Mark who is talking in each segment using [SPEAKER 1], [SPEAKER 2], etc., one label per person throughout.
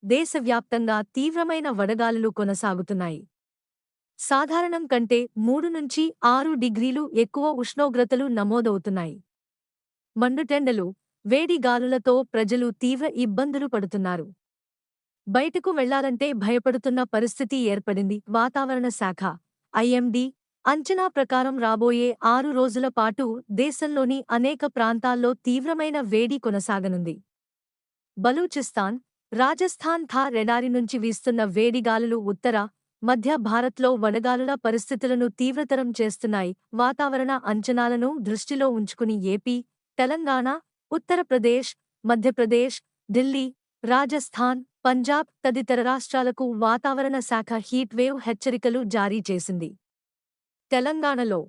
[SPEAKER 1] దేశవ్యాప్తంగా తీవ్రమైన వడగాలులు కొనసాగుతున్నాయి. సాధారణం కంటే 3-6 డిగ్రీలు ఎక్కువ ఉష్ణోగ్రతలు నమోదవుతున్నాయి. మండుటెండలు, వేడి గాలులతో ప్రజలు తీవ్ర ఇబ్బందులు పడుతున్నారు. బయటకు వెళ్లాలంటే భయపడుతున్న పరిస్థితి ఏర్పడింది. వాతావరణ శాఖ ఐఎండీ అంచనా ప్రకారం రాబోయే 6 రోజుల పాటు దేశంలోని అనేక ప్రాంతాల్లో తీవ్రమైన వేడి కొనసాగనుంది. బలూచిస్తాన్, రాజస్థాన్ థార్ ఎడారి నుంచి వీస్తున్న వేడిగాలులు ఉత్తర, మధ్య భారత్లో వడగాలుల పరిస్థితులను తీవ్రతరం చేస్తున్నాయి. వాతావరణ అంచనాలను దృష్టిలో ఉంచుకుని ఏపీ, తెలంగాణ, ఉత్తరప్రదేశ్, మధ్యప్రదేశ్, ఢిల్లీ, రాజస్థాన్, పంజాబ్ తదితర రాష్ట్రాలకు వాతావరణ శాఖ హీట్ వేవ్ హెచ్చరికలు జారీ చేసింది. తెలంగాణలో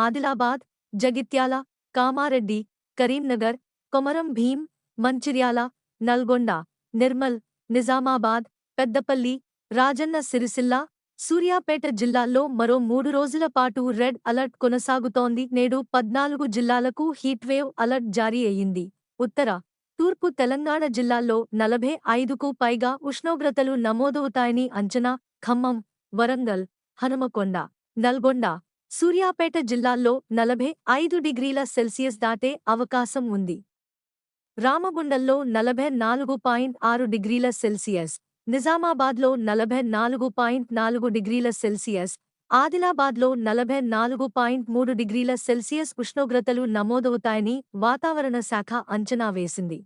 [SPEAKER 1] ఆదిలాబాద్, జగిత్యాల, కామారెడ్డి, కరీంనగర్, కొమరం భీం, మంచిర్యాల, నల్గొండ, నిర్మల్, నిజామాబాద్, పెద్దపల్లి, రాజన్న సిరిసిల్ల, సూర్యాపేట జిల్లాల్లో మరో 3 రోజుల పాటు రెడ్ అలర్ట్ కొనసాగుతోంది. నేడు 14 జిల్లాలకు హీట్వేవ్ అలర్ట్ జారీ అయ్యింది. ఉత్తర, తూర్పు తెలంగాణ జిల్లాల్లో 45కు పైగా ఉష్ణోగ్రతలు నమోదవుతాయని అంచనా. ఖమ్మం, వరంగల్, హనుమకొండ, నల్గొండ, సూర్యాపేట జిల్లాల్లో 45 డిగ్రీల సెల్సియస్ దాటే అవకాశం ఉంది. రామగుండంలో 44.6 డిగ్రీల సెల్సియస్, నిజామాబాద్లో 44.4 డిగ్రీల సెల్సియస్, ఆదిలాబాద్లో 44.3 డిగ్రీల సెల్సియస్ ఉష్ణోగ్రతలు నమోదవుతాయని వాతావరణ శాఖ అంచనా వేసింది.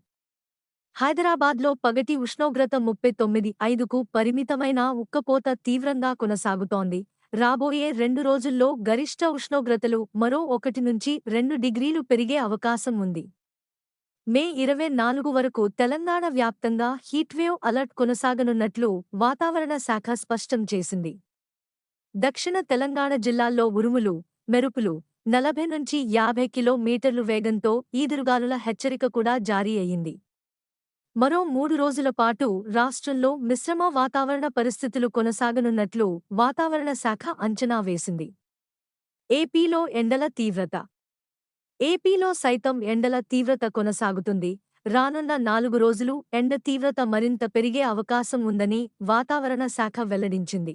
[SPEAKER 1] హైదరాబాద్లో పగటి ఉష్ణోగ్రత 39.5కు పరిమితమైన ఉక్కపోత తీవ్రంగా కొనసాగుతోంది. రాబోయే 2 రోజుల్లో గరిష్ట ఉష్ణోగ్రతలు మరో 1-2 డిగ్రీలు పెరిగే అవకాశం ఉంది. మే 24 వరకు తెలంగాణ వ్యాప్తంగా హీట్వేవ్ అలర్ట్ కొనసాగనున్నట్లు వాతావరణ శాఖ స్పష్టం చేసింది. దక్షిణ తెలంగాణ జిల్లాల్లో ఉరుములు, మెరుపులు, 40-50 కిలోమీటర్లు వేగంతో ఈదురుగాలుల హెచ్చరిక కూడా జారీ అయ్యింది. మరో 3 రోజుల పాటు రాష్ట్రంలో మిశ్రమ వాతావరణ పరిస్థితులు కొనసాగనున్నట్లు వాతావరణ శాఖ అంచనా వేసింది. ఏపీలో ఎండల తీవ్రత ఏపీలో సైతం ఎండల తీవ్రత కొనసాగుతుంది. రానున్న 4 రోజులు ఎండ తీవ్రత మరింత పెరిగే అవకాశం ఉందని వాతావరణ శాఖ వెల్లడించింది.